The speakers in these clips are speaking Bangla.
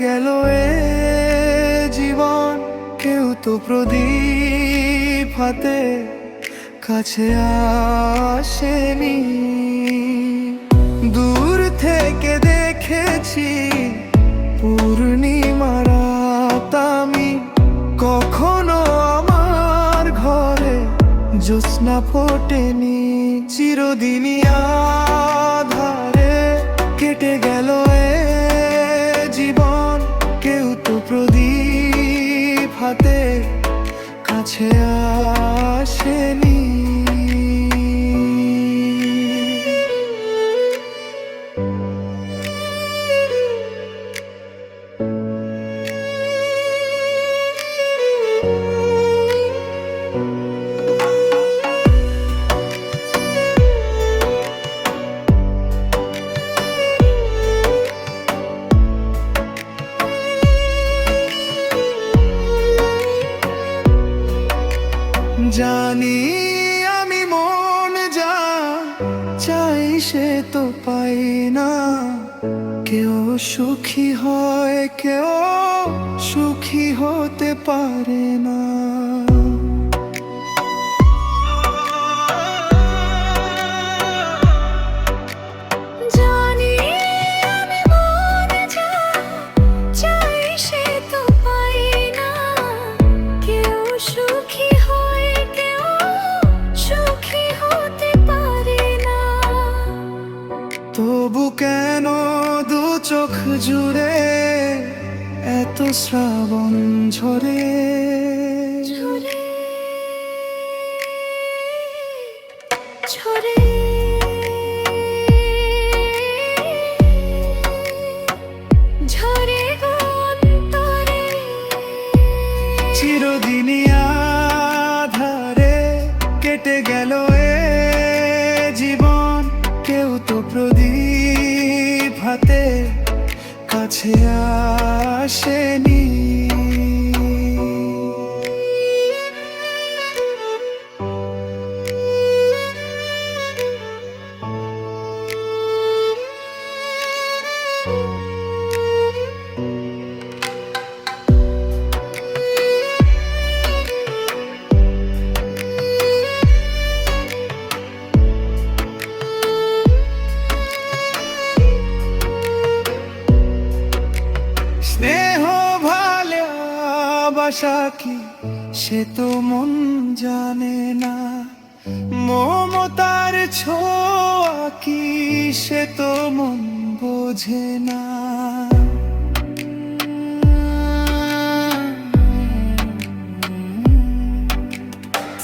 গেল এ জীবন, কেউ তো প্রদীপ হাতে কাছে আসেনি। দূর থেকে দেখেছি পূর্ণিমা রাত আমি, কখনো আমার ঘরে জ্যোৎস্না ফোটেনি। চিরদিনই আধারে কেটে গেল এ জীবন, কেউ তো প্রদীপ হাতে কাছে আসেনি। জানি আমি মন যা চাই সে তো পাই না, কেউ সুখী হয় কেউ সুখী হতে পারে না। জানি আমি মন যা চাই সে তো পাই না, কেউ সুখী হয় কেউ সুখী হতে পারে না। তবু কেন দু চোখ জুড়ে এত শ্রাবণ ঝরে? ঝরে ঝরে ঝরে গো অন্তরে। চিরদিনই আধারে কেটে গেল এ জীবন, কেউ তো প্রদীপ হাতে কাছে আসেনি। স্নেহ ভালোবাসা কি সে তো মন জানে না, মমতার ছোঁয়া কি সে তো মন বোঝে না।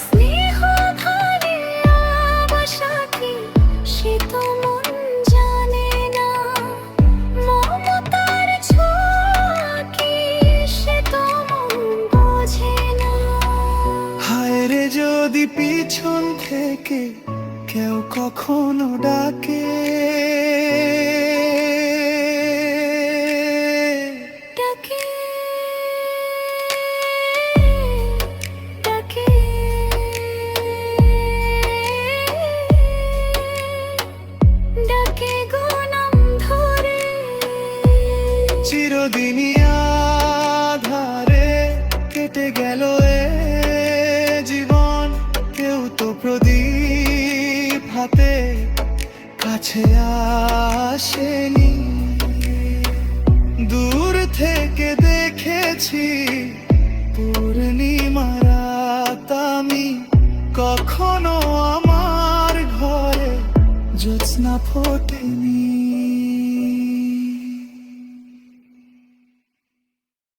স্নেহ ভালোবাসা কি সে তো মন জানে না, মমতার ছোঁয়া কি সে তো মন বোঝে না। হায় রে যদি পিছন থেকে কেউ কখনো ডাকে, ডাকে ডাকে ডাকে গো নাম ধরে। চিরদিনই আধারে কেটে গেল এ জীবন, কেউ তো প্রদীপ হাতে কাছে আসেনি। দূর থেকে দেখেছি পূর্ণিমা রাত আমি, কখনো আমার ঘরে জ্যোৎস্না ফোটেনি।